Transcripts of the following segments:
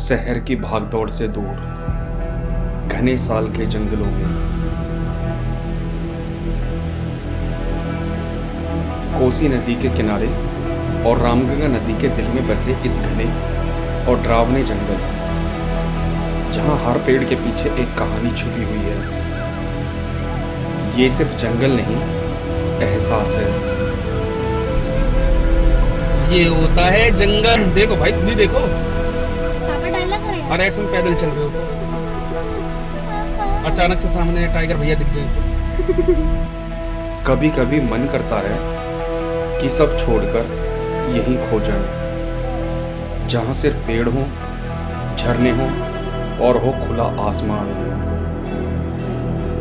शहर की भागदौड़ से दूर घने साल के जंगलों में कोसी नदी के किनारे और रामगंगा नदी के दिल में बसे इस घने और डरावने जंगल, जहां हर पेड़ के पीछे एक कहानी छुपी हुई है। ये सिर्फ जंगल नहीं, एहसास है। ये होता है जंगल। देखो भाई, खुद ही देखो। पापा डायलॉग कर रहे हैं। और ऐसे में पैदल चल रहे हो तो अचानक से सामने टाइगर भैया दिख जाए तो कभी कभी मन करता है कि सब छोड़कर यहीं खो जाए, जहां सिर्फ पेड़ हो, झरने हो और हो खुला आसमान।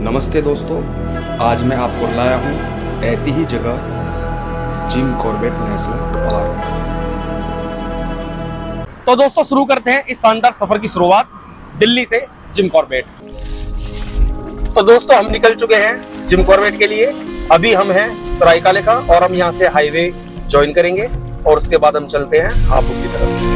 नमस्ते दोस्तों, आज मैं आपको लाया हूं ऐसी ही जगह, जिम कॉर्बेट नेशनल पार्क। तो दोस्तों शुरू करते हैं इस शानदार सफर की शुरुआत दिल्ली से जिम कॉर्बेट। तो दोस्तों हम निकल चुके हैं जिम कॉर्बेट के लिए। अभी हम हैं सरायकाले का और हम यहाँ से हाईवे ज्वाइन करेंगे और उसके बाद हम चलते हैं हापुड़ की तरफ।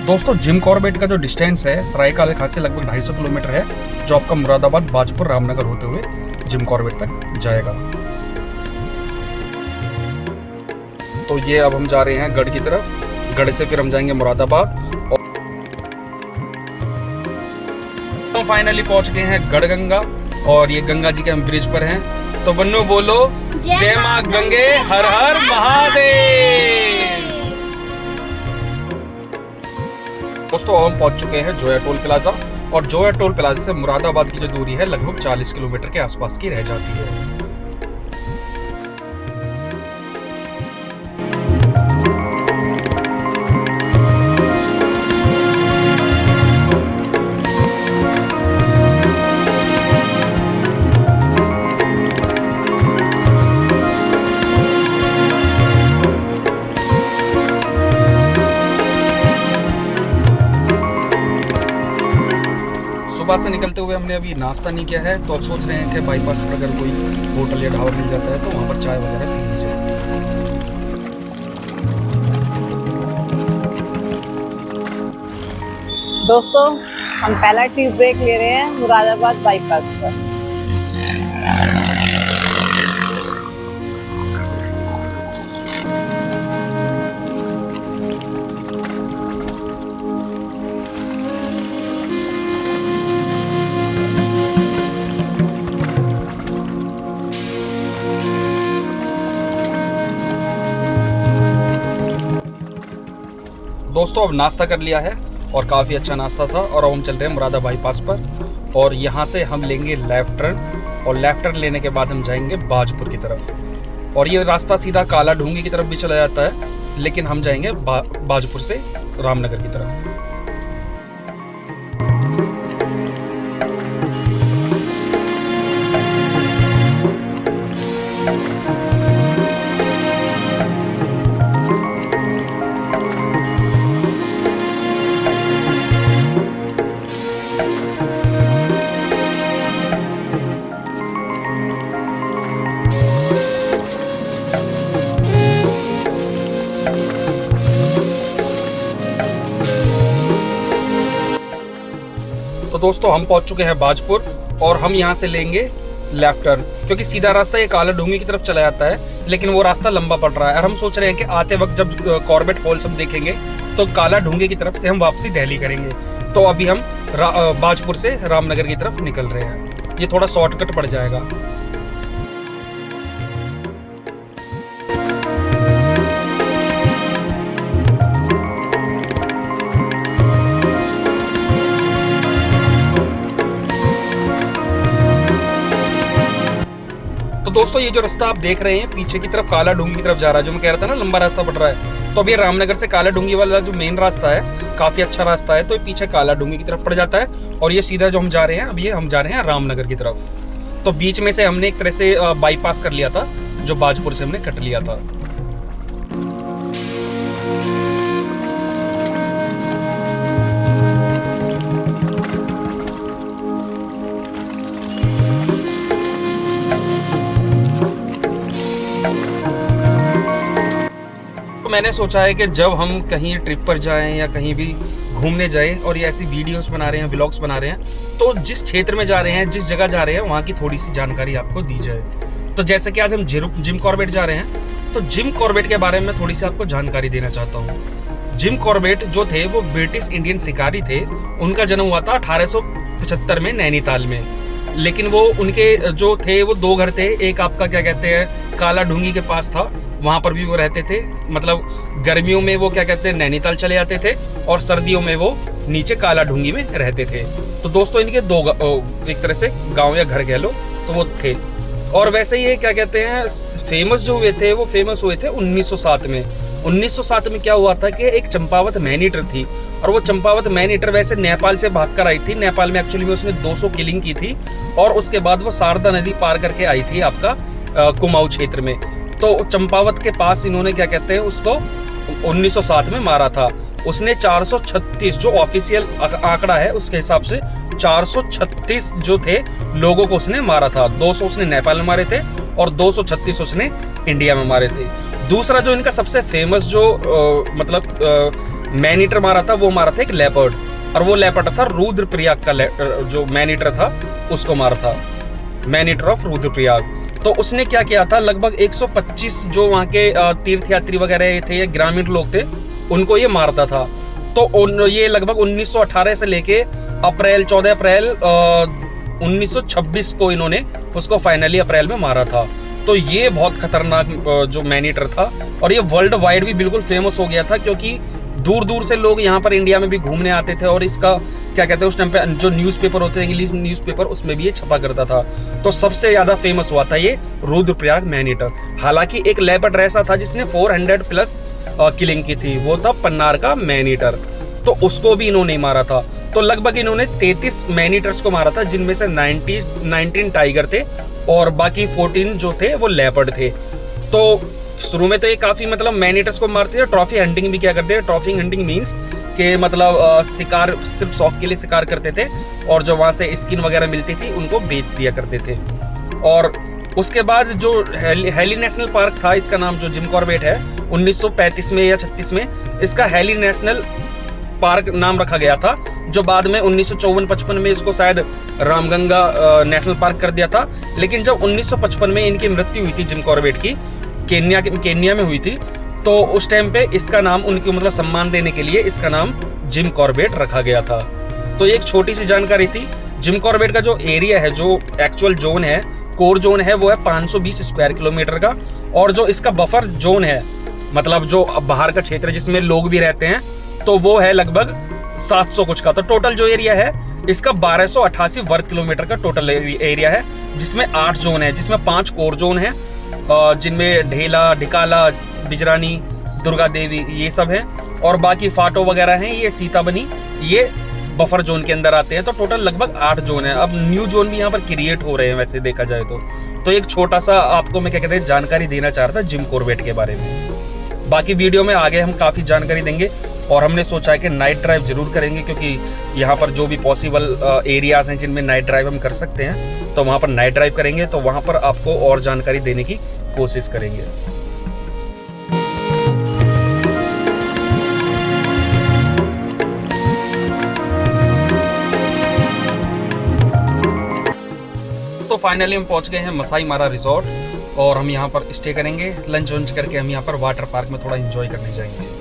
दोस्तों जिम कॉर्बेट का जो डिस्टेंस है सरायकाले खास से लगभग 250 किलोमीटर है, जो आपका मुरादाबाद, बाजपुर, रामनगर होते हुए जिम कॉर्बेट तक जाएगा। तो ये अब हम जा रहे हैं गढ़ की तरफ। गढ़ से फिर हम जाएंगे मुरादाबाद और तो फाइनली पहुंच गए हैं गढ़गंगा और ये गंगा जी के हम ब्रिज पर हैं। तो बन्नू बोलो जय मां गंगे, हर हर महादेव। दोस्तों हम पहुंच चुके हैं जोया टोल प्लाजा और जोया टोल प्लाजा से मुरादाबाद की जो दूरी है लगभग 40 किलोमीटर के आसपास की रह जाती है। सुबह से निकलते हुए हमने अभी नाश्ता नहीं किया है, तो अब सोच रहे हैं कि बाईपास पर अगर कोई होटल या ढाबा मिल जाता है तो वहाँ पर चाय वगैरह पी ली जाए। दोस्तों हम पहला टी ब्रेक ले रहे हैं मुरादाबाद बाईपास पर। दोस्तों अब नाश्ता कर लिया है और काफ़ी अच्छा नाश्ता था और अब हम चल रहे हैं मुरादा बाईपास पर और यहाँ से हम लेंगे लेफ्ट टर्न और लेफ्ट टर्न लेने के बाद हम जाएंगे बाजपुर की तरफ। और ये रास्ता सीधा काला ढूंगी की तरफ भी चला जाता है, लेकिन हम जाएंगे बाजपुर से रामनगर की तरफ। तो दोस्तों हम पहुंच चुके हैं बाजपुर और हम यहां से लेंगे लेफ्ट टर्न, क्योंकि सीधा रास्ता ये काला डूंगी की तरफ चला जाता है, लेकिन वो रास्ता लंबा पड़ रहा है और हम सोच रहे हैं कि आते वक्त जब कॉर्बेट फॉल्स हम देखेंगे तो काला डूंगी की तरफ से हम वापसी दिल्ली करेंगे। तो अभी हम बाजपुर से रामनगर की तरफ निकल रहे हैं, ये थोड़ा शॉर्टकट पड़ जाएगा। तो दोस्तों ये जो रास्ता आप देख रहे हैं पीछे की तरफ काला डूंगी की तरफ जा रहा है, जो मैं कह रहा था ना लंबा रास्ता पड़ रहा है, तो अब ये रामनगर से काला डूंगी वाला जो मेन रास्ता है काफी अच्छा रास्ता है, तो ये पीछे काला डूंगी की तरफ पड़ जाता है और ये सीधा जो हम जा रहे हैं अब ये हम जा रहे हैं रामनगर की तरफ। तो बीच में से हमने एक तरह से बाईपास कर लिया था, जो बाजपुर से हमने कट लिया था। मैंने सोचा है कि जब हम कहीं ट्रिप पर जाएं या कहीं भी घूमने जाएं और ये ऐसी वीडियोस बना रहे हैं, व्लॉग्स बना रहे हैं, तो जिस क्षेत्र में जा रहे हैं, जिस जगह जा रहे हैं, वहाँ की थोड़ी सी जानकारी आपको दी जाए। तो जैसे कि आज हम जिम कॉर्बेट जा रहे हैं, तो जिम कॉर्बेट के बारे में थोड़ी सी आपको जानकारी देना चाहता हूँ। जिम कॉर्बेट जो थे वो ब्रिटिश इंडियन शिकारी थे। उनका जन्म हुआ था 1875 में नैनीताल में, लेकिन वो उनके जो थे वो दो घर थे। एक आपका क्या कहते हैं काला डूंगी के पास था, वहाँ पर भी वो रहते थे। मतलब गर्मियों में वो क्या कहते हैं नैनीताल चले जाते थे और सर्दियों में वो नीचे काला डूंगी में रहते थे। तो दोस्तों इनके दो एक तरह से गांव या घर कह लो तो वो थे। और वैसे ये क्या कहते हैं फेमस जो हुए थे वो फेमस हुए थे 1907 में। 1907 में क्या हुआ था कि एक चंपावत मैन ईटर थी, और वो चंपावत मैन ईटर वैसे नेपाल से भागकर आई थी। नेपाल में एक्चुअली में उसने 200 किलिंग की थी और उसके बाद वो शारदा नदी पार करके आई थी आपका कुमाऊं क्षेत्र में। तो चंपावत के पास इन्होंने क्या कहते हैं उसको 1907 में मारा था। उसने 436 जो ऑफिशियल आंकड़ा है उसके हिसाब से 436 जो थे लोगों को उसने मारा था। 200 उसने नेपाल में मारे थे और 236 उसने इंडिया में मारे थे। दूसरा जो इनका सबसे फेमस जो मैन ईटर मारा था वो मारा था एक लेपर्ड, और वो लेपर्ड था रुद्रप्रयाग का जो मैन ईटर था उसको मारा था, मैन ईटर ऑफ रुद्रप्रयाग। तो उसने क्या किया था लगभग 125 जो वहाँ के तीर्थ यात्री वगैरह थे या ग्रामीण लोग थे उनको ये मारता था। तो ये लगभग 1918 से लेके 14 अप्रैल 1926 को इन्होंने उसको फाइनली अप्रैल में मारा था। तो ये बहुत खतरनाक जो मैन ईटर था, और ये वर्ल्ड वाइड भी बिल्कुल फेमस हो गया था, क्योंकि दूर दूर से लोग यहाँ पर इंडिया में भी घूमने आते थे। और इसका क्या कहते हैं उस टाइम पे जो न्यूज़पेपर होते हैं इंग्लिश न्यूज़पेपर उसमें भी ये छपा करता था। तो सबसे ज्यादा फेमस हुआ था ये रुद्रप्रयाग मैन ईटर। हालांकि एक लेपर्ड ऐसा था जिसने 400 प्लस किलिंग की थी, वो था पन्नार का मैन ईटर, तो उसको भी इन्होंने मारा था। तो लगभग इन्होंने 33 मैन ईटर्स को मारा था, जिनमें से 19 टाइगर थे और बाकी 14 जो थे वो लेपर्ड थे। तो शुरू में तो ये काफी मतलब मैन ईटर्स को मारते थे। ट्रॉफी हंटिंग भी क्या करते हैं, ट्रॉफी हंटिंग मीन्स कि मतलब शिकार सिर्फ शौक के लिए शिकार करते थे, और जो वहाँ से स्किन वगैरह मिलती थी उनको बेच दिया करते थे। और उसके बाद जो हेली नेशनल पार्क था, इसका नाम जो जिम कॉर्बेट है 1935 में या 36 में इसका हेली नेशनल पार्क नाम रखा गया था, जो बाद में 1954-55 में इसको शायद रामगंगा नेशनल पार्क कर दिया था। लेकिन जब 1955 में इनकी मृत्यु हुई थी जिम कॉर्बेट की, केन्या में हुई थी, तो उस टाइम पे इसका नाम उनके मतलब सम्मान देने के लिए इसका नाम जिम कॉर्बेट रखा गया था। तो ये एक छोटी सी जानकारी थी। जिम कॉर्बेट का जो एरिया है, जो एक्चुअल जोन है, कोर जोन है, वो है 520 स्क्वायर किलोमीटर का, और जो इसका बफर जोन है मतलब जो बाहर का क्षेत्र जिसमें लोग भी रहते हैं, तो वो है लगभग 700 कुछ का। तो टोटल जो एरिया है इसका 1288 वर्ग किलोमीटर का टोटल एरिया है, जिसमें 8 जोन है, जिसमें 5 कोर जोन है, जिनमें ढेला, ढिकाला, बिजरानी, दुर्गा देवी ये सब है, और बाकी फाटो वगैरह हैं, ये सीताबनी, ये बफर जोन के अंदर आते हैं। तो टोटल लगभग 8 जोन है। अब न्यू जोन भी यहाँ पर क्रिएट हो रहे हैं वैसे देखा जाए तो एक छोटा सा आपको मैं क्या कहते हैं जानकारी देना चाह रहा था जिम कॉर्बेट के बारे में। बाकी वीडियो में आगे हम काफ़ी जानकारी देंगे, और हमने सोचा है कि नाइट ड्राइव जरूर करेंगे, क्योंकि यहाँ पर जो भी पॉसिबल एरियाज हैं जिनमें नाइट ड्राइव हम कर सकते हैं, तो वहाँ पर नाइट ड्राइव करेंगे, तो वहाँ पर आपको और जानकारी देने की कोशिश करेंगे। तो फाइनली हम पहुंच गए हैं मसाई मारा रिजॉर्ट और हम यहाँ पर स्टे करेंगे। लंच वंच करके हम यहाँ पर वाटर पार्क में थोड़ा एंजॉय करने जाएंगे।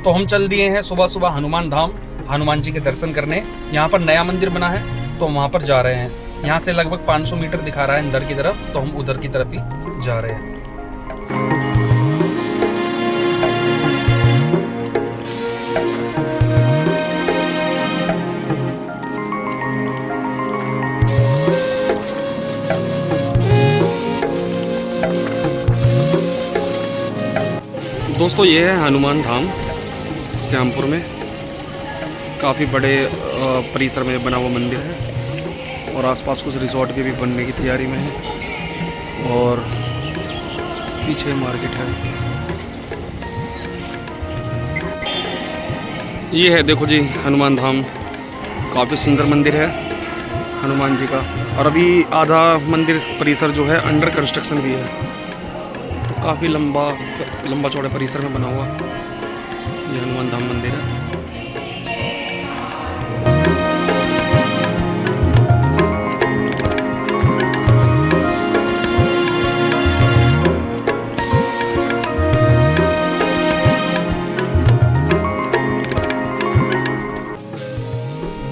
तो हम चल दिए हैं सुबह सुबह हनुमान धाम, हनुमान जी के दर्शन करने। यहाँ पर नया मंदिर बना है तो वहाँ पर जा रहे हैं। यहाँ से लगभग 500 मीटर दिखा रहा है अंदर की तरफ, तो हम उधर की तरफ ही जा रहे हैं। दोस्तों ये है हनुमान धाम श्यामपुर में। काफ़ी बड़े परिसर में बना हुआ मंदिर है और आसपास कुछ रिजॉर्ट के भी बनने की तैयारी में है और पीछे मार्केट है। ये है देखो जी हनुमान धाम, काफ़ी सुंदर मंदिर है हनुमान जी का। और अभी आधा मंदिर परिसर जो है अंडर कंस्ट्रक्शन भी है, तो काफ़ी लंबा चौड़े परिसर में बना हुआ ये हनुमान धाम मंदिर है।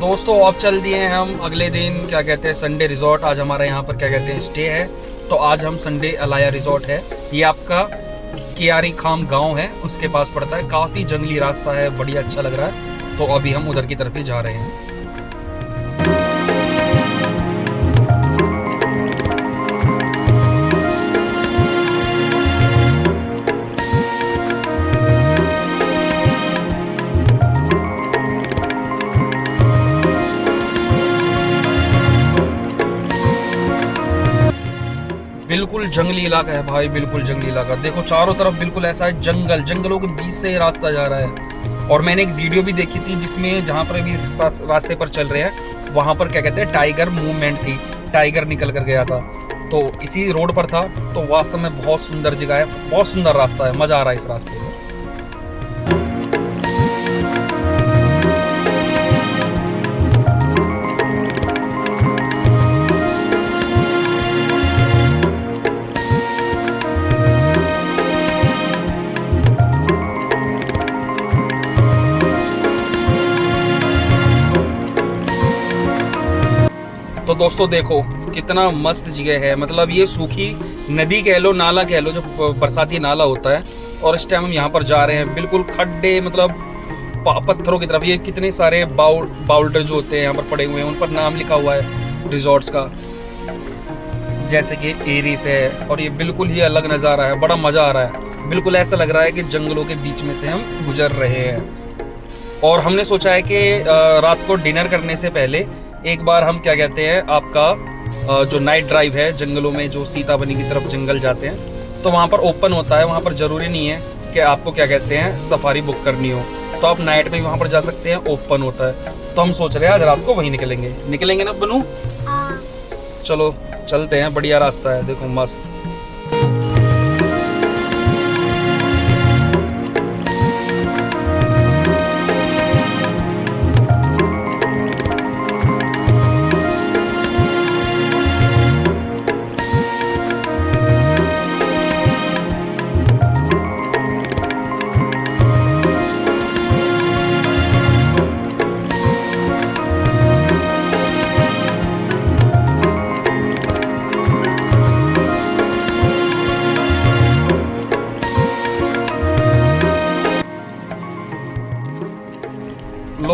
दोस्तों अब चल दिए हैं हम अगले दिन, क्या कहते हैं, संडे रिजॉर्ट। आज हमारा यहाँ पर क्या कहते हैं स्टे है, तो आज हम संडे अलाया रिजॉर्ट है। ये आपका कियारी खाम गांव है, उसके पास पड़ता है। काफ़ी जंगली रास्ता है, बढ़िया अच्छा लग रहा है। तो अभी हम उधर की तरफ ही जा रहे हैं। बिल्कुल जंगली इलाका है भाई, बिल्कुल जंगली इलाका। देखो चारों तरफ बिल्कुल ऐसा है, जंगलों के बीच से ये रास्ता जा रहा है। और मैंने एक वीडियो भी देखी थी जिसमें जहाँ पर भी रास्ते पर चल रहे हैं वहाँ पर क्या कहते हैं टाइगर मूवमेंट थी, टाइगर निकल कर गया था। तो इसी रोड पर था। तो वास्तव में बहुत सुंदर जगह है, बहुत सुंदर रास्ता है, मज़ा आ रहा है इस रास्ते में। तो दोस्तों देखो कितना मस्त जगह है, मतलब ये सूखी नदी कह लो, नाला कह लो, जो बरसाती नाला होता है। और इस टाइम हम यहाँ पर जा रहे हैं, बिल्कुल खड्डे, मतलब पत्थरों की तरफ। ये कितने सारे बाउल्डर जो होते हैं यहाँ पर पड़े हुए हैं, उन पर नाम लिखा हुआ है रिजॉर्ट्स का, जैसे कि एरिस है। और ये बिल्कुल ही अलग नज़ारा है, बड़ा मज़ा आ रहा है। बिल्कुल ऐसा लग रहा है कि जंगलों के बीच में से हम गुजर रहे हैं। और हमने सोचा है कि रात को डिनर करने से पहले एक बार हम क्या कहते हैं आपका जो नाइट ड्राइव है जंगलों में, जो सीताबनी की तरफ जंगल जाते हैं, तो वहाँ पर ओपन होता है। वहाँ पर ज़रूरी नहीं है कि आपको क्या कहते हैं सफारी बुक करनी हो, तो आप नाइट में भी वहाँ पर जा सकते हैं, ओपन होता है। तो हम सोच रहे हैं आज रात को वहीं निकलेंगे ना बनू। चलो चलते हैं, बढ़िया रास्ता है, देखो मस्त।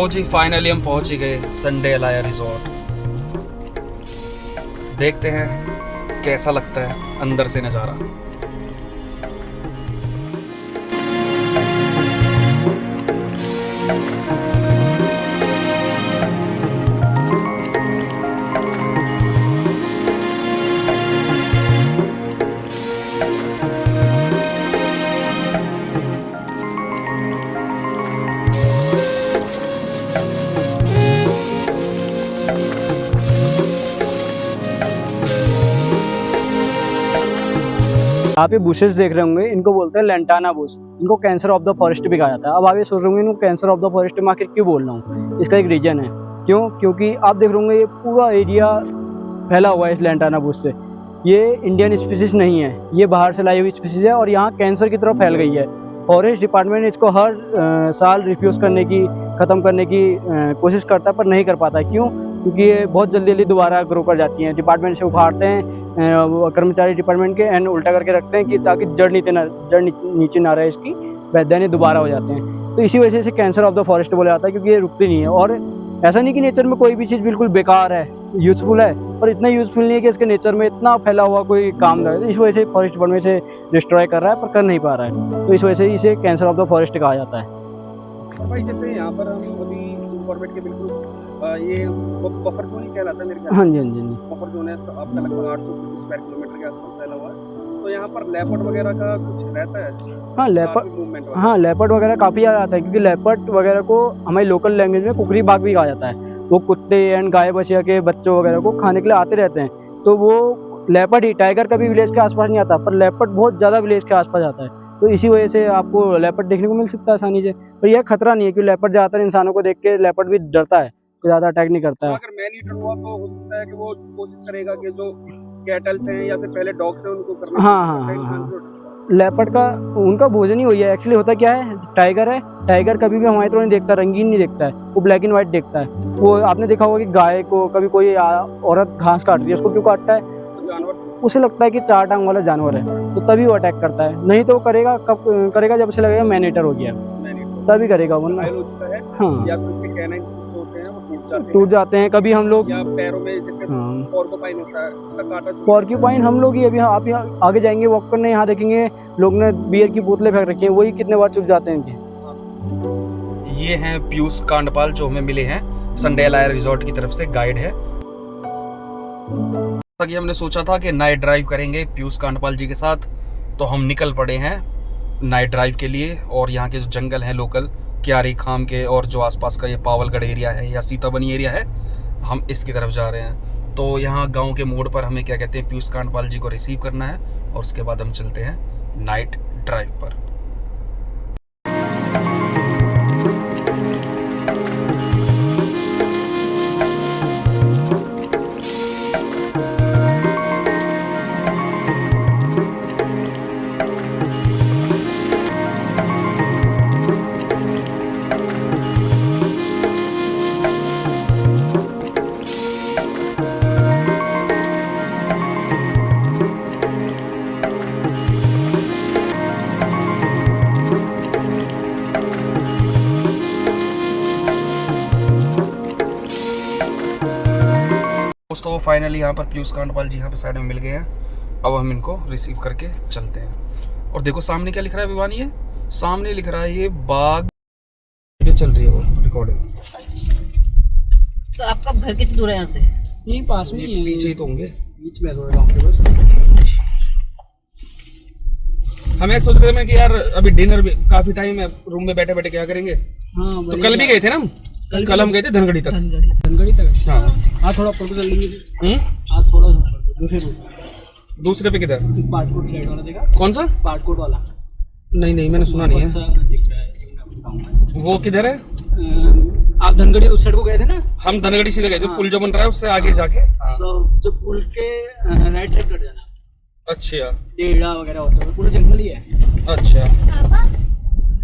लो जी, फाइनली हम पहुंच ही गए संडे अलाया रिजॉर्ट। देखते हैं कैसा लगता है अंदर से नज़ारा। आप ये बुशेस देख रहे होंगे, इनको बोलते हैं लेंटाना बुश। इनको कैंसर ऑफ द फॉरेस्ट भी कहा जाता है। अब आप ये सोच रहे होंगे इनको कैंसर ऑफ द फॉरेस्ट में आखिर क्यों बोल रहा हूँ, इसका एक रीजन है। क्यों? क्योंकि आप देख रहे होंगे ये पूरा एरिया फैला हुआ है इस लेंटाना बुश से। ये इंडियन स्पीसीज नहीं है, ये बाहर से लाई हुई स्पीसीज है और यहाँ कैंसर की तरफ फैल गई है। फॉरेस्ट डिपार्टमेंट इसको हर साल रिफ्यूज़ करने की, ख़त्म करने की कोशिश करता है, पर नहीं कर पाता। क्यों? क्योंकि ये बहुत जल्दी जल्दी दोबारा ग्रो कर जाती हैं। डिपार्टमेंट से उखाड़ते हैं कर्मचारी डिपार्टमेंट के, एंड उल्टा करके रखते हैं कि ताकि जड़ नीचे ना रहे इसकी, वैद्यान्य दोबारा हो जाते हैं। तो इसी वजह से इसे कैंसर ऑफ द फॉरेस्ट बोला जाता है, क्योंकि ये रुकती नहीं है। और ऐसा नहीं कि नेचर में कोई भी चीज़ बिल्कुल बेकार है, यूज़फुल है, पर इतना यूज़फुल नहीं है कि इसके नेचर में इतना फैला हुआ कोई काम ना है। इस वजह से फॉरेस्ट डिपार्टमेंट से डिस्ट्रॉय कर रहा है, पर कर नहीं पा रहा है। तो इस वजह से इसे कैंसर ऑफ द फॉरेस्ट कहा जाता है। भाई जैसे यहाँ पर हम अभी गवर्नमेंट के बिल्कुल ये बफर जोन ही कहलाता है मेरे ख्याल। हाँ जी, हाँ जी, हाँ जी। बफर जोन है तो आपका लगभग 800 स्क्वायर किलोमीटर के आसपास फैला हुआ है। तो यहाँ पर लेपर्ड वगैरह का कुछ रहता है? हाँ, लेपर्ड, मूवमेंट? हाँ, लेपर्ड वगैरह काफ़ी ज़्यादा आता है, क्योंकि लेपर्ड वगैरह को हमारी लोकल लैंग्वेज में कुकरी बाघ भी कहा जाता है। वो कुत्ते एंड गाय बछिया के बच्चों वगैरह को खाने के लिए आते रहते हैं। तो वो लेपर्ड ही, टाइगर कभी विलेज के आसपास नहीं आता, पर लेपर्ड बहुत ज़्यादा विलेज के आसपास आता है। तो इसी वजह से आपको लेपर्ड देखने को मिल सकता है आसानी से। पर यह खतरा नहीं है, क्योंकि लेपर्ड ज़्यादातर इंसानों को देख के लेपर्ड भी डरता है, तो ज़्यादा अटैक नहीं करता है। अगर मैन ईटर हुआ तो हो सकता है कि वो कोशिश करेगा कि जो कैटल्स हैं या फिर पहले डॉग्स हैं उनको करना। हाँ। लेपर्ड का उनका भोजन ही वही है। एक्चुअली होता क्या है, टाइगर है, टाइगर कभी भी हमारी तरह नहीं देखता, रंगीन नहीं देखता है, वो ब्लैक एंड व्हाइट देखता है। वो आपने देखा होगा कि गाय को कभी कोई औरत घास काट रही है, उसको क्यों काटता है? उसे लगता है कि 4 टांग वाला जानवर है, तो तभी वो अटैक करता है। नहीं तो वो करेगा कब करेगा, जब उसे लगेगा मैन ईटर हो गया, तभी करेगा। वरना हाँ, या तो उसके कैनाइन होते हैं वो टूट जाते हैं। कभी हम लोग या पैरों में जैसे पोर्क्यूपाइन होता है उसका काटा। पोर्क्यूपाइन हम लोग ही अभी आप यहाँ आगे जाएंगे वॉक करने, यहाँ देखेंगे लोग ने बियर की बोतलें फेंक रखी हैं, वही कितने बार चुप जाते हैं इनके। ये हैं पीयूष कांडपाल जो हमें मिले हैं संडे अलाया रिजॉर्ट की तरफ से, गाइड है। कि हमने सोचा था कि नाइट ड्राइव करेंगे पीयूष कांडपाल जी के साथ, तो हम निकल पड़े हैं नाइट ड्राइव के लिए। और यहाँ के जो जंगल हैं लोकल, क्यारी खाम के और जो आसपास का ये पावलगढ़ एरिया है या सीताबनी एरिया है, हम इसकी तरफ जा रहे हैं। तो यहाँ गांव के मोड़ पर हमें क्या कहते हैं, पीयूष कांडपाल जी को रिसीव करना है और उसके बाद हम चलते हैं नाइट ड्राइव पर। दोस्तों फाइनली यहाँ पर पीयूष कांडपाल जी यहाँ पे साइड में मिल गए हैं। अब हम इनको रिसीव करके चलते हैं। और देखो सामने क्या लिख रहा है विवानी, है सामने लिख रहा है ये बाग चल रही है वो रिकॉर्डिंग। तो आपका घर कितनी दूर है यहाँ से? यहीं पास में, पीछे ही तो होंगे, बीच में थोड़े गाँव के बस। हमें सोच रहे थे कि यार अभी डिनर भी काफी टाइम है, रूम में बैठे बैठे क्या करेंगे। हाँ, तो कल भी गए थे ना हम, कल हम गए थे धनगढ़ी तक। धनगढ़ी तक? हाँ हाँ, थोड़ा ऊपर को चल लेंगे। हाँ थोड़ा दूसरे रूट, दूसरे पे किधर? पाटकोट साइड वाला देखा? कौन सा? पाटकोट वाला। नहीं मैंने सुना नहीं है। दिख रहा है वो किधर है? आप धनगढ़ी उस साइड को गए थे ना? हम धनगढ़ी सीधे गए थे, पुल जो बन रहा है उससे आगे जाके। तो जो पुल के राइट साइड कट जाना। अच्छा, टेढ़ा वगैरह होता है, पूरा जंगल ही है। अच्छा,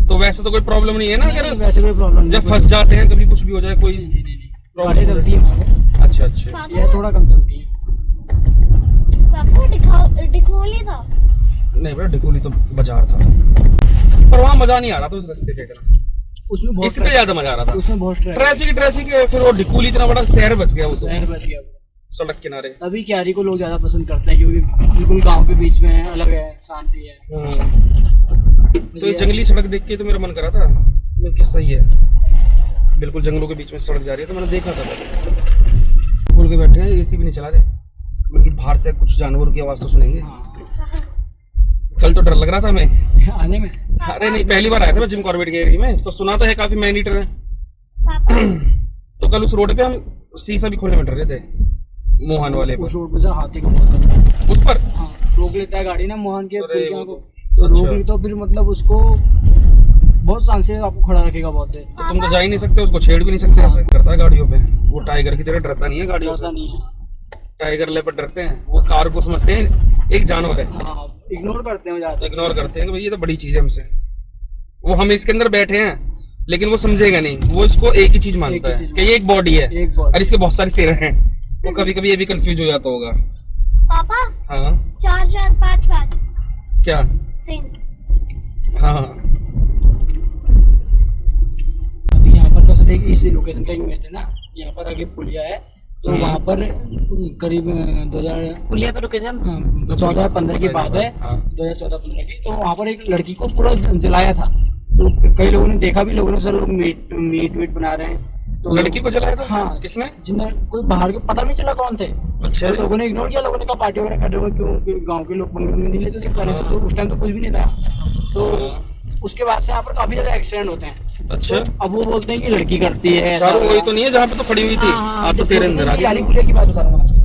तो वैसे तो कोई प्रॉब्लम नहीं है ना? अगर वैसे कोई प्रॉब्लम जब फंस जाते हैं कभी कुछ भी हो जाए कोई गाड़ी चलती है। अच्छा अच्छा, ये थोड़ा कम चलती है। डिकोली था। नहीं बेटा डिकोली तो बाजार था, पर वहाँ मजा नहीं आ रहा था उस रास्ते पे इतना। उसमें बहुत इस पे ज्यादा मजा आ रहा था। उसमें बहुत ट्रैफिक है, फिर वो डिकूल इतना बड़ा शहर बच गया वो तो शहर बच गया। सड़क किनारे। तभी क्यारी को लोग ज्यादा पसंद करते हैं क्योंकि बिल्कुल गांव के बीच में है, अलग है, शांति है। तो ये जंगली सड़क देख के तो मेरा मन करा था मैं कि सही है, बिल्कुल जंगलों के बीच में सड़क जा रही है। तो मैंने देखा था खोल के बैठे हैं, एसी भी नहीं चला रहे, बल्कि बाहर से कुछ जानवरों की आवाज तो सुनेंगे। कल तो डर लग रहा था मैं आने में। अरे नहीं, पहली बार आया था मैं जिम कॉर्बेट के एरिया में, तो सुना तो है काफी मैन ईटर है। तो कल उस रोड पे हम शीशा भी खोलने में डर रहे थे, मोहन वाले उस पर। रोड पे से हाथी को बहुत खतरा है। उस पर हाँ, रोक लेता है गाड़ी ना मोहन के अरे पुलिया वो को, तो- तो अच्छा। रोक ली तो फिर मतलब उसको बहुत चांस है आपको खड़ा रखेगा बहुत देर। तो तुम तो जा ही नहीं सकते, उसको छेड़ भी नहीं सकते, ऐसे करता है गाड़ियों पे। वो टाइगर की तरह डरता नहीं है गाड़ियों से, ऐसा नहीं है। टाइगर ले पर डरते हैं, वो कार को समझते हैं एक जानवर है, हाँ, इग्नोर करते हैं ज्यादा। इग्नोर करते हैं कि भाई ये तो बड़ी चीज है हमसे। वो हम इसके अंदर बैठे हैं लेकिन वो समझेगा नहीं, वो इसको एक ही चीज मानता है कि ये एक बॉडी है एक बॉडी। और इसके बहुत सारे सिर हैं। वो कभी कभी ये भी कंफ्यूज हो जाता होगा। पापा हाँ 4 4 5 5 क्या? सेम। हाँ अभी यहाँ पर बस एक इसी लोकेशन का ही में थे ना, यहाँ पर आगे पुलिया है, तो वहाँ पर करीब 2000 पुलिया पे रुके थे हम। 14-15 की बात है, हाँ। 2014-15 की। तो वहाँ पर एक लड़की को पूरा जलाया था, तो कई लोगों ने देखा भी, लोगों ने सर लोग मीट बना रहे हैं। तो लड़की को जलाया था? हाँ। किसने? जिन्हें कोई बाहर के पता नहीं चला कौन थे। अच्छा। तो लोगों ने इग्नोर किया, लोगों ने कहा पार्टी वगैरह कर रहे हो, क्यों गांव के लोग नहीं लेते थे पहले से, तो उस टाइम तो कुछ भी नहीं था। तो उसके बाद से यहाँ पर काफी ज्यादा एक्सीडेंट होते हैं। अच्छा। तो अब वो बोलते हैं कि लड़की करती है। चारों वही तो नहीं है जहाँ पे तो खड़ी हुई थी? आप तो तेरे अंदर आ गई। पुलिया की बात बता रहा हूँ।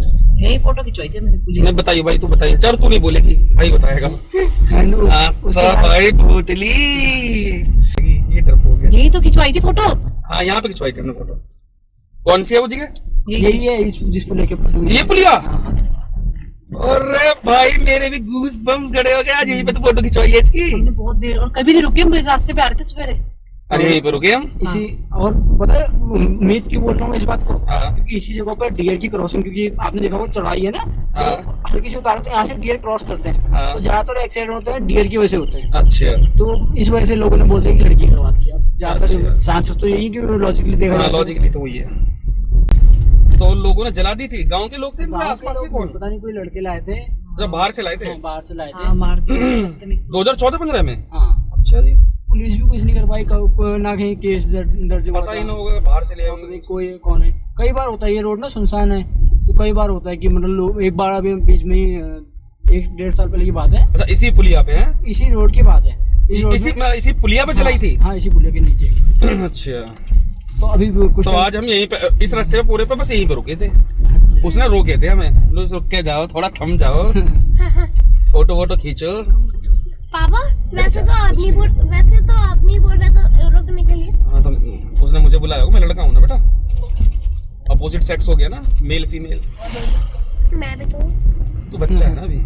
यही फोटो खिंचवाई थी मैंने पुलिया। नहीं बताइए भाई, तू बताइए। चल तू नहीं बोलेगी, भाई बताएगा। And आस्था भाई भूतली, ये डरपोक है। यही तो खिंचवाई थी फोटो। हाँ यहाँ पे खिंचवाई थी हमने फोटो। कौन सी है वो जगह? यही है जिसको लेके ये पुलिया? अरे भाई मेरे भी गूस बम्स खड़े हो गए आज, यहीं पे तो फोटो खिंचवाई है इसकी। हमने बहुत देर और कभी नहीं रुके, हम इस रास्ते पे आ रहे थे सवेरे। अरे यहीं पे रुके हम। इसी और पता है उम्मीद क्यों बोल रहा हूँ इस बात को, हाँ। क्योंकि इसी जगह पर डियर की क्रॉसिंग, क्योंकि आपने देखा वो चढ़ाई है ना, हाँ। हल्की सी उतार, तो यहाँ से डियर क्रॉस करते हैं। हाँ। तो ज्यादातर एक्सीडेंट होते हैं डियर की वजह से होते हैं। अच्छा। तो इस वजह से लोगों ने बोलते हैं कि लड़की करवाती है। अच्छा। ज्यादातर चांसेस तो यही कि लॉजिकली देखा हाँ जाए तो। लॉजिकली तो वही है। तो लोगों ने जला दी थी, गांव के लोग थे, गाँव आसपास के लोग कौन? पता नहीं, कोई लड़के लाए थे, जब बाहर से लाए थे? हाँ, बाहर से लाए थे। हाँ मार दिया। 2014-15 में? हाँ, अच्छा जी। पुलिस भी कुछ नहीं कर पाई, ना कहीं केस दर्ज हुआ पता ही था। ना होगा बाहर से ले आए पता नहीं होंगे। कोई कौन है। कई बार होता है, ये रोड ना सुनसान है, तो कई बार होता है कि मतलब लोग, एक बार अभी बीच में ही 1-1.5 साल पहले की बात है, अच्छा इसी पुलिया पे है? इसी रोड की बात है। इस रोड में- इसी पुलिया पे चलाई थी? हाँ, इसी पुलिया के नीचे। अच्छा। तो अभी भी कुछ तो आज हम यहीं पे इस रास्ते पे पूरे पे बस यहीं पे रुके थे। उसने रोके थे हमें, लो रुक के जाओ, थोड़ा थम जाओ, फोटो वोटो खींचो। पापा वैसे तो आप नहीं बोल रहे तो रुकने के लिए। हाँ तो उसने मुझे बुलाया होगा, मैं लड़का हूँ ना बेटा, अपोजिट सेक्स हो गया ना, मेल फीमेल। मैं भी तो तू बच्चा है ना अभी।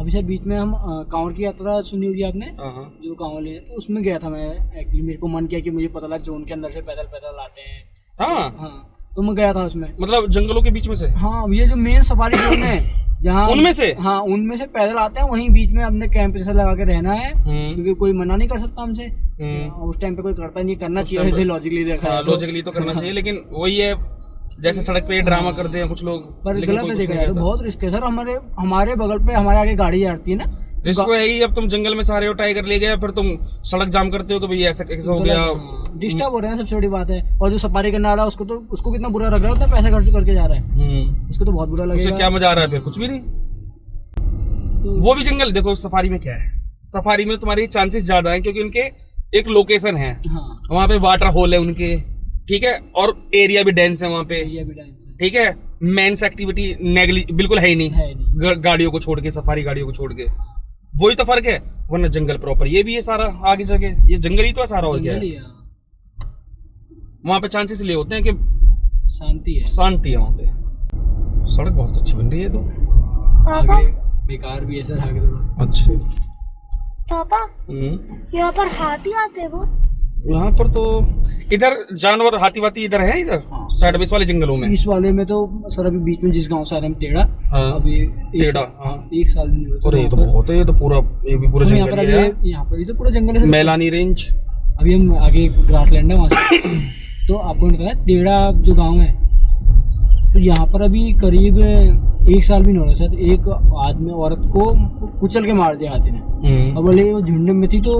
अभी सर बीच में हम कांवड़ की यात्रा सुनी होगी आपने, हाँ। जो कांवड़ ले, तो उसमें गया था मैं। एक्चुअली मेरे को मन किया कि मुझे पता लगा जोन के अंदर से पैदल आते हैं। हाँ हाँ, तो मैं गया था उसमें। मतलब जंगलों के बीच में से? हाँ, ये जो मेन सफारी जोन है जहाँ उनमें से? हाँ, उनमें से पैदल आते हैं, वहीं बीच में अपने कैंप जैसा लगा के रहना है, क्योंकि कोई मना नहीं कर सकता हमसे। उस टाइम पे कोई करता नहीं, करना चाहिए लॉजिकली देखा हाँ जाए तो। लॉजिकली तो करना चाहिए, लेकिन वही है जैसे सड़क पे ड्रामा करते हैं कुछ लोग, पर लेकिन गलत कोई है, कुछ देखा नहीं जाए तो करता। बहुत रिस्क है सर। हमारे बगल पे हमारे आगे गाड़ी जाती है ना, रिस्क है ही। अब तुम जंगल में सारे हो, टाइगर ले गए, फिर तुम सड़क जाम करते हो तो भाई ऐसा कैसे हो गया? डिस्टर्ब हो रहे हैं, सबसे बड़ी बात है। और जो सफारी करने वाला है उसको कितना बुरा लग रहा है, उतना पैसा खर्च करके जा रहा है, उसको तो बहुत बुरा उससे लगेगा। क्या मजा आ रहा है? फिर कुछ भी नहीं। वो भी जंगल देखो, सफारी में क्या है, सफारी में तुम्हारे चांसेस ज्यादा है क्योंकि उनके एक लोकेशन है, हाँ, वहाँ पे वाटर होल है उनके, ठीक है, और एरिया भी डेंस है वहाँ पे, ये भी डांस है। ठीक है। मेंस एक्टिविटी बिल्कुल है ही नहीं, है नहीं। गाड़ियों को छोड़ के, सफारी गाड़ियों को छोड़ के, वही तो फर्क है। वरना जंगल प्रॉपर ये भी है सारा, आगे जगह ये जंगल ही तो है सारा, और क्या जंगल है। ही है, वहाँ पे चांसेस ले होते हैं कि शांति है। शांति है वहाँ पे। सड़क बहुत अच्छी बन रही है तो। पापा आगे बेकार भी है सर, आगे थोड़ा। अच्छा। पापा यहाँ पर हाथी आते हैं बहुत। यहाँ पर तो इधर जानवर हाथी वाती इधर है, इधर हाँ। साइड में इस वाले जंगलों में। इस वाले में तो सर अभी बीच में जिस गांव से आ रहे हम टेढ़ा, हाँ। अभी टेढ़ा, हाँ। 1 साल भी नहीं हुआ। और ये तो बहुत है, ये तो पूरा, ये भी पूरा हम यहाँ पर जंगल ही है। अभी यहाँ पर ये तो पूरा जंगल है। मैलानी रेंज अभी हम आगे ग्रासलैंड है वहाँ से तो आपको नहीं पता है टेढ़ा जो गांव है तो यहाँ पर अभी करीब 1 साल भी नहीं हो रहा शायद एक आदमी औरत को कुचल के मार दिया हाथी ने। अब बोले वो झुंड में थी तो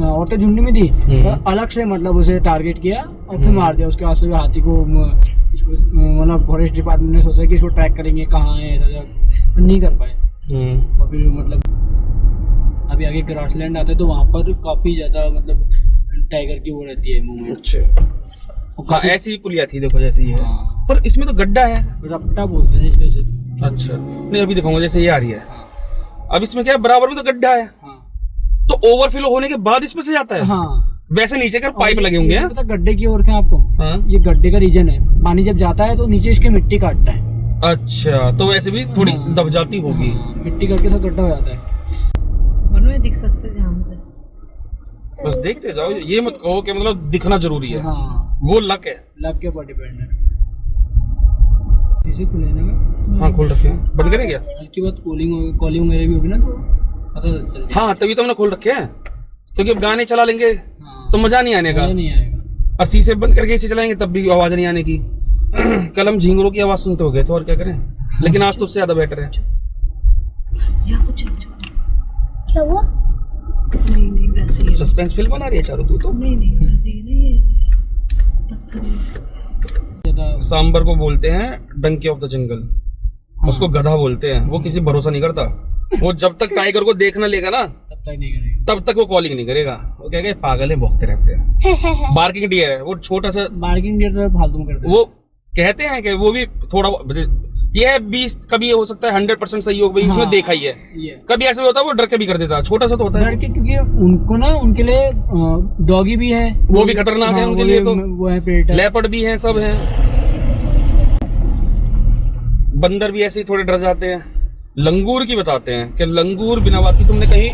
औरतें झुंड में थी और अलग से मतलब उसे टारगेट किया और फिर मार दिया। उसके बाद से हाथी को मतलब फॉरेस्ट डिपार्टमेंट ने सोचा कि इसको ट्रैक करेंगे कहाँ है ऐसा तो नहीं कर पाए। और फिर मतलब अभी आगे ग्रासलैंड आते हैं तो वहाँ पर काफ़ी ज़्यादा मतलब टाइगर की वो रहती है मुंह में। अच्छा हाँ ऐसी ही पुलिया थी देखो जैसे ये हाँ। पर इसमें तो गड्ढा है। रपटा बोलते हैं इसके से। अच्छा नहीं अभी दिखाऊंगा जैसे ये आ रही है। अब इसमें क्या है बराबर में तो गड्ढा है हाँ तो ओवरफ्लो होने के बाद इसमें से जाता है। हाँ वैसे नीचे कर पाइप लगे होंगे हैं? पता गड्ढे की ओर क्या आपको हाँ? ये गड्ढे का रीजन है पानी जब जाता है तो नीचे इसके मिट्टी काटता है। अच्छा तो वैसे भी थोड़ी हाँ। दब जाती होगी। हाँ, मिट्टी करके सब गड्ढा हो जाता है। मनु ये दिख सकते ध्यान से। बस देखते जाओ ये मत कहो कि मतलब दिखना जरूरी है। हाँ वो लक है। लग के ऊपर डिपेंड है। इसे खुले ना हाँ खोल रखे हैं बंद करें क्या? हल्की बहुत कॉलिंग वगैरह भी होगी ना तो पता चल जाएगा। हाँ तभी तो हमने खोल रखे हैं क्योंकि अब गाने चला लेंगे हाँ, तो मजा नहीं आने का। मजा नहीं आएगा। और शीशे बंद करके इसे चलाएंगे तब भी आवाज नहीं आने की। कल हम झींगरों की आवाज सुनते हो गए थे और क्या करें लेकिन आज तो उससे ज्यादा बेटर है। क्या हुआ? नहीं नहीं वैसे ही है। सस्पेंस फिल्म बना रही है चारों तू तो। नहीं नहीं वैसे ही ना ये पत्थर ही। ज़्यादा सांबर को बोलते हैं डंकी ऑफ द जंगल। उसको गधा बोलते हैं। वो किसी भरोसा नहीं करता। वो जब तक टाइगर को देखना लेगा ना तब तक नहीं करेगा। तब तक वो कॉलिंग नहीं करेगा। वो कहेगा पागल है भौंकते रहते हैं। बार्किंग डियर है वो छोटा सा। बार्गिंग डेट तो फालतू में करते हैं। वो कहते हैं कि वो भी थोड़ा ये है 20 कभी ये हो सकता है 100% सही हो भाई इसमें हाँ, देखा ही है। ये कभी ऐसा भी होता है वो डर के भी कर देता है। छोटा सा तो होता है लड़के क्योंकि उनको ना उनके लिए डॉगी भी है वो भी खतरनाक है उनके लिए तो। वो है पेट लेपर्ड भी है सब है। बंदर भी ऐसे ही थोड़े डर जाते हैं। लंगूर की बताते हैं कि लंगूर बिना बात की तुमने कहीं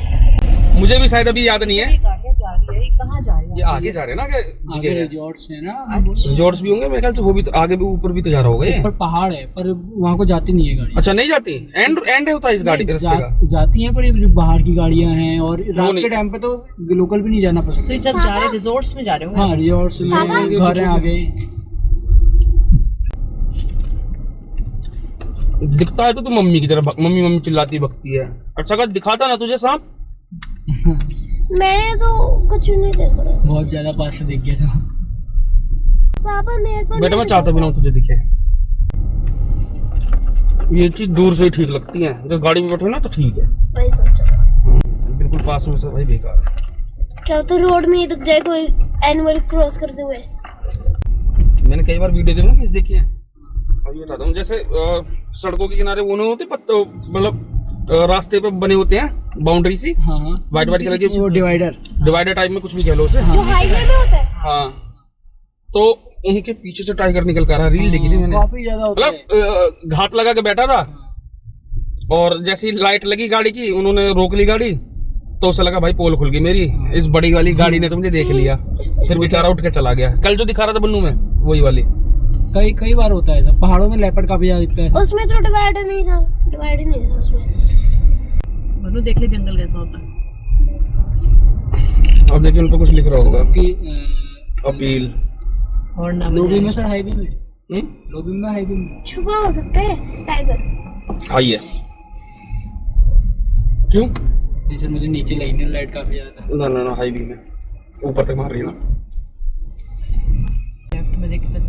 मुझे भी शायद अभी याद नहीं है। गाड़ियाँ जा रही है ये कहाँ जा रही है? ये आगे जा रहे हैं ना आगे कि रिजॉर्ट्स है ना रिजॉर्ट्स भी होंगे मेरे ख्याल से। वो भी तो आगे भी ऊपर भी तो जा रहा होगा ये। ऊपर पहाड़ है पर वहाँ को जाती नहीं है गाड़ी। अच्छा नहीं जाती। एंड होता है इस गाड़ी के रास्ते का। जाती हैं पर ये जो बाहर की गाड़ियाँ हैं और रात नहीं। के टाइम पे तो लोकल भी नहीं जाना पसंद। तो ये जब जा रहे रिजॉर्ट्स में जा रहे हो? हाँ रिजॉर्ट्स में घर हैं आगे। दिखता है तो तू मम्मी की तरह मम्मी मम्मी चिल्लाती भगती है। अच्छा का दिखाता ना तुझे सांप। मैं तो कुछ नहीं देख रहा। बहुत ज्यादा पास से देख गया था। पापा मेरे को बेटा मैं चाहता भी ना हूं तुझे दिखे। ये चीज दूर से ही ठीक लगती है। जब गाड़ी में बैठो ना तो ठीक है। वही सोचा था। बिल्कुल पास में से भाई बेकार है। क्या तो रोड में ही दिख जाए कोई एनिमल क्रॉस करते हुए। मैंने कई बार वीडियो देखी है। अब ये बताता हूँ जैसे सड़कों के किनारे वो नहीं होते मतलब रास्ते पे बने होते हैं बाउंड्री सी। हाँ हाँ व्हाइट कलर की वो डिवाइडर टाइप में कुछ भी कह लो उसे। जो हाईवे में होता है। हाँ तो उनके पीछे से टाइगर निकल कर आ रहा। रील देखी थी मैंने। काफी ज्यादा होता है। मतलब घाट लगा के बैठा था और जैसे ही लाइट लगी गाड़ी की उन्होंने रोक ली गाड़ी तो उसे लगा भाई पोल खुल गई मेरी। इस बड़ी वाली गाड़ी ने तो मुझे देख लिया। फिर बेचारा उठ के चला गया। कल जो दिखा रहा था बन्नू में वही वाली। कई बार होता है ऐसा। पहाड़ों में लेपर्ड काफी ज्यादा दिखता है। उसमें तो डिवाइडर नहीं था। डिवाइडर नहीं था उसमें। मनु देख ले जंगल कैसा होता है। अब देखिए उन पर कुछ लिख रहा होगा कि अपील। और ना लोबी में सर हाईवे में लोबी में हाईवे में छुपा हो सकता है टाइगर। आई है क्यों? जैसे मुझे नीचे लाइनर लाइट काफी ज्यादा था। ना हाईवे में ऊपर तक मार रही है ना। लेफ्ट में देख के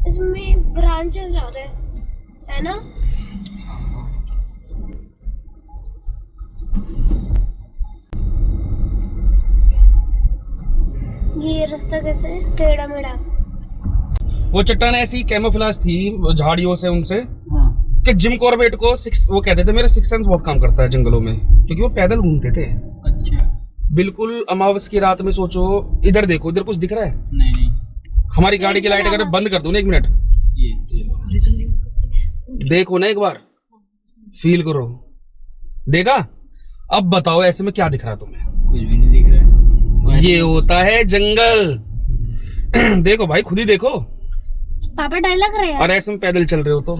इसमें ब्रांचेस ज्यादा है ना। ये रास्ता कैसे है? टेढ़ा मेढ़ा। वो चट्टान ऐसी कैमोफ्लेज थी झाड़ियों से उनसे हाँ कि जिम कॉर्बेट को वो कहते थे मेरा सिक्स सेंस बहुत काम करता है जंगलों में क्योंकि वो पैदल घूमते थे। अच्छा बिल्कुल अमावस की रात में सोचो इधर देखो इधर कुछ दिख रहा है। नहीं हमारी गाड़ी की लाइट अगर बंद कर दूं ना 1 मिनट ये देखो ना एक बार फील करो। देखा? अब बताओ ऐसे में क्या दिख रहा है तुम्हें? कुछ भी नहीं दिख रहा है। ये होता है जंगल। देखो भाई खुद ही देखो। पापा डर लग रहा है और ऐसे में पैदल चल रहे हो तो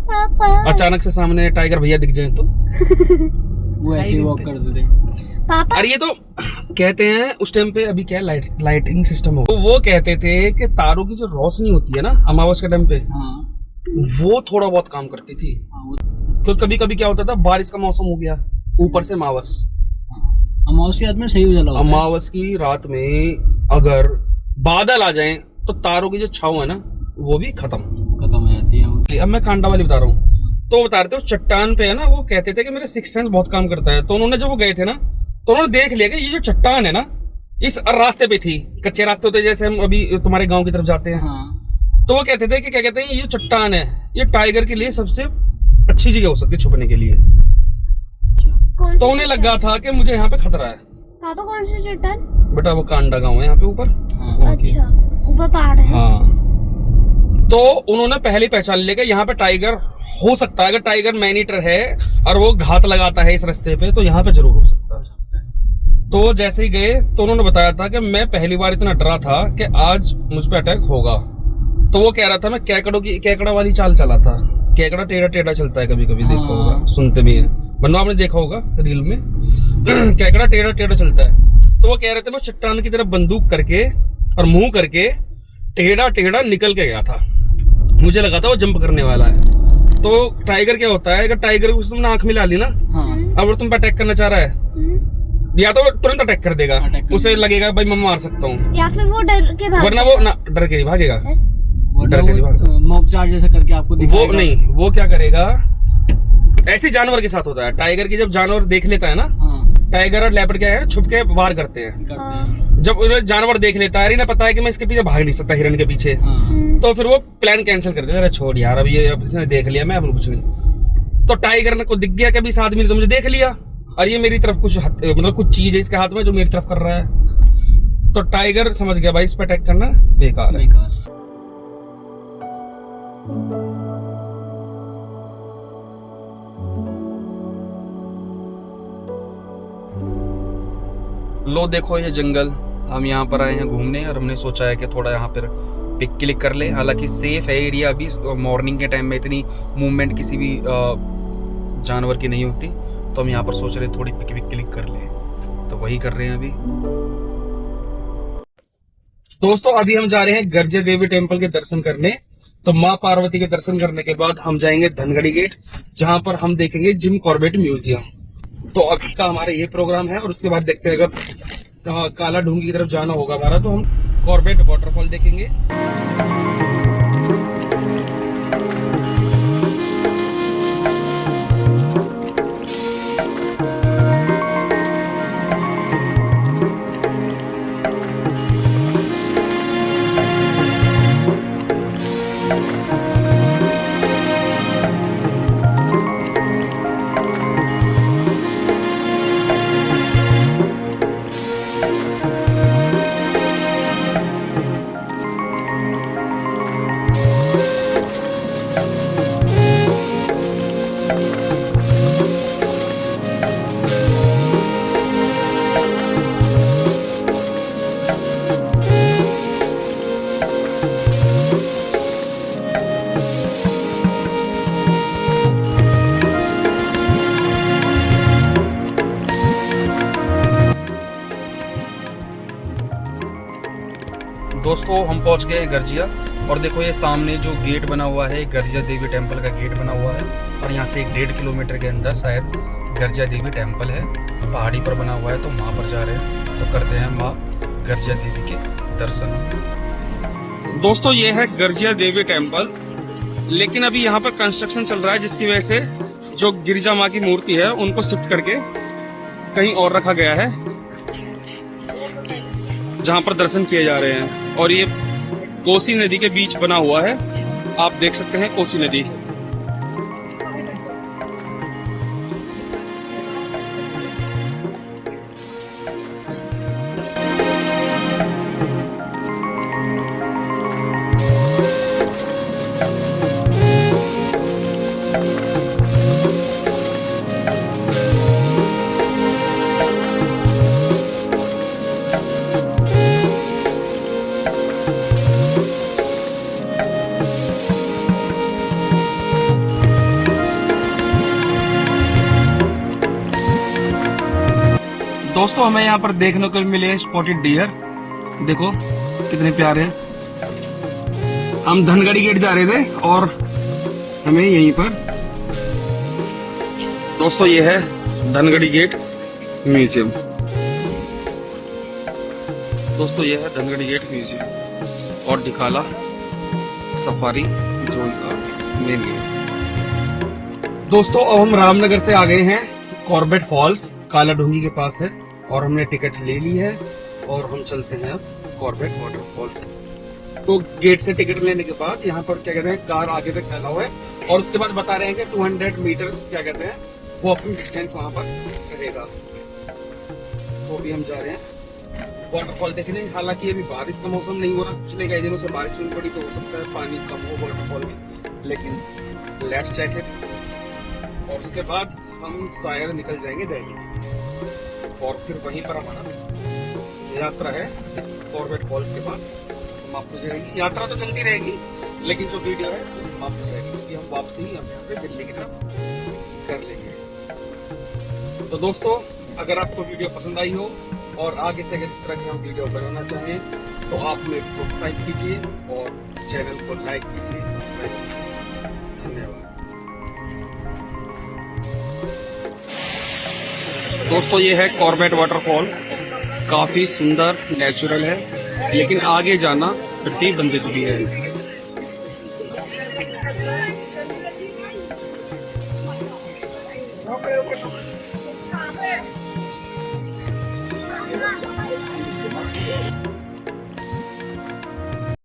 पापा। अचानक से सामने टाइगर भैया दिख जाए तो वो ऐसे ही वॉक करते थे। पापा और ये तो कहते हैं उस टाइम पे, अभी क्या लाइटिंग सिस्टम हो, तो वो कहते थे कि तारों की जो रोशनी होती है ना अमावस के टाइम पे, हाँ वो थोड़ा बहुत काम करती थी। क्योंकि कभी कभी क्या होता था, बारिश का मौसम हो गया, ऊपर से अमावस, अमावस की रात में सही उजाला होता है। अमावस की रात में अगर बादल आ जाएं तो तारों की जो छाव है ना वो भी खत्म हो जाती है। अब मैं कांडा वाली बता रहा हूँ। तो बता रहे थे उस चट्टान पे है ना, वो कहते थे कि मेरे सिक्स सेंस बहुत काम करता है। तो उन्होंने जब वो गए थे ना, तो उन्होंने देख लिया कि ये जो चट्टान है ना इस रास्ते पे थी। कच्चे रास्ते होते जैसे हम अभी तुम्हारे गांव की तरफ जाते हैं, हाँ। तो वो कहते थे कि क्या कहते हैं, ये जो चट्टान है ये टाइगर के लिए सबसे अच्छी जगह हो सकती है छुपने के लिए। कौन तो सी उन्हें चट्टान? लगा था कि मुझे यहाँ पे खतरा है। पापा कौन सी चट्टान? बेटा वो कांडा गांव है यहाँ पे ऊपर। वहाँ की। अच्छा, ऊपर पहाड़ है। हाँ, तो उन्होंने पहले ही पहचान लिया कि यहाँ पे टाइगर हो सकता है। अगर टाइगर मैनीटर है और वो घात लगाता है इस रास्ते पे, तो यहाँ पे जरूर हो सकता है। तो जैसे ही गए तो उन्होंने बताया था कि मैं पहली बार इतना डरा था कि आज मुझ पे अटैक होगा। तो वो कह रहा था मैं केकड़ा वाली चाल चला था। केकड़ा टेढ़ा टेढ़ा चलता है, कभी कभी देखा होगा, सुनते भी है, वरना आपने देखा होगा रील में। केकड़ा टेढ़ा टेढ़ा चलता है। तो वो कह रहे थे मैं चट्टान की तरफ बंदूक करके और मुंह करके टेढ़ा टेढ़ा निकल के गया था। मुझे लगा था वो जंप करने वाला है। तो टाइगर क्या होता है, अगर टाइगर को तुमने आंख मिला ली ना, अगर तुम पे अटैक करना चाह रहा है, या तो वो तुरंत अटैक कर देगा, उसे लगेगा भाई मैं मार सकता हूँ, या फिर वो डर के भाग वरना वो ना डर के नहीं भागेगा। डर के नहीं भागेगा। मॉक चार्ज जैसा करके आपको वो दिखाएगा। नहीं, वो क्या करेगा, ऐसे जानवर के साथ होता है। टाइगर की जब जानवर देख लेता है ना, हाँ, टाइगर और लेपर्ड क्या है, छुप के वार करते हैं। करते हैं। जब उन्हें जानवर देख लेता है, इन्हें पता है कि मैं इसके पीछे भाग नहीं सकता, हिरन के पीछे, हाँ, तो फिर वो प्लान कैंसिल कर देता है। अरे छोड़ यार, अब ये अब इसने देख लिया, मैं अब कुछ नहीं। तो टाइगर ने को दिख गया कि अभी इस आदमी ने तो मुझे देख लिया और ये मेरी तरफ कुछ मतलब कुछ चीज है इसके हाथ में जो मेरी तरफ कर रहा है। तो टाइगर समझ गया भाई इस पे अटैक करना बेकार है। लो देखो ये जंगल, हम यहाँ पर आए हैं घूमने और हमने सोचा है कि थोड़ा यहाँ पर पिक क्लिक कर ले। हालांकि सेफ है एरिया, अभी मॉर्निंग के टाइम में इतनी मूवमेंट किसी भी जानवर की नहीं होती, तो हम यहाँ पर सोच रहे हैं थोड़ी पिक क्लिक कर ले, तो वही कर रहे हैं अभी। दोस्तों अभी हम जा रहे हैं गर्जिया देवी टेम्पल के दर्शन करने। तो माँ पार्वती के दर्शन करने के बाद हम जाएंगे धनगढ़ी गेट, जहां पर हम देखेंगे जिम कॉर्बेट म्यूजियम। तो अभी का हमारा ये प्रोग्राम है और उसके बाद देखते हैं अगर काला ढूंगी की तरफ जाना होगा हमारा, तो हम कॉर्बेट वाटरफॉल देखेंगे। दोस्तों हम पहुंच गए हैं गर्जिया, और देखो ये सामने जो गेट बना हुआ है गर्जिया देवी टेम्पल का गेट बना हुआ है, और यहाँ से 1.5 किलोमीटर के अंदर शायद गर्जिया देवी टेम्पल है, पहाड़ी पर बना हुआ है। तो वहाँ पर जा रहे हैं, तो करते हैं माँ गर्जिया देवी के दर्शन। दोस्तों ये है गर्जिया देवी टेम्पल, लेकिन अभी यहाँ पर कंस्ट्रक्शन चल रहा है, जिसकी वजह से जो गिरिजा माँ की मूर्ति है उनको शिफ्ट करके कहीं और रखा गया है, जहाँ पर दर्शन किए जा रहे हैं। और ये कोसी नदी के बीच बना हुआ है, आप देख सकते हैं कोसी नदी। दोस्तों हमें यहाँ पर देखने को मिले स्पॉटेड डियर, देखो कितने प्यारे हैं। हम धनगढ़ी गेट जा रहे थे और हमें यहीं पर दोस्तों ये है धनगढ़ी गेट म्यूजियम। दोस्तों ये है धनगढ़ी गेट म्यूजियम और दिखाला सफारी जोन का मेन गेट। दोस्तों अब हम रामनगर से आ गए हैं कॉर्बेट फॉल्स, काला ढूंगी के पास है, और हमने टिकट ले ली है और हम चलते हैं अब कॉर्बेट वाटरफॉल्स। तो गेट से टिकट लेने के बाद यहाँ पर क्या कहते हैं कार आगे तक फैला हुआ है और उसके बाद बता रहे हैं कि 200 मीटर्स क्या कहते हैं वॉकिंग डिस्टेंस वहां पर रहेगा। तो अभी हम जा रहे हैं वाटरफॉल देखने। हालांकि अभी बारिश का मौसम नहीं हो रहा, पिछले कई दिनों से बारिश नहीं पड़ी तो हो सकता है पानी कम हो वाटरफॉल में, लेकिन लेट्स चेक इट। और उसके बाद हम शायद निकल जाएंगे दिल्ली और फिर वहीं पर हमारा जो यात्रा है इस कॉर्बेट फॉल्स के बाद समाप्त हो जाएगी। यात्रा तो चलती रहेगी लेकिन जो वीडियो है वो समाप्त हो जाएगी क्योंकि हम वापसी हम यहाँ से दिल्ली की तरफ कर लेंगे। तो दोस्तों अगर आपको वीडियो पसंद आई हो और आगे से अगर इस तरह की हम वीडियो बनाना चाहें तो आप मेरे को प्रोत्साहित कीजिए और चैनल को लाइक कीजिए, सब्सक्राइब कीजिए। धन्यवाद। दोस्तों ये है कॉर्बेट वाटरफॉल, काफी सुंदर नेचुरल है लेकिन आगे जाना प्रतिबंधित भी है।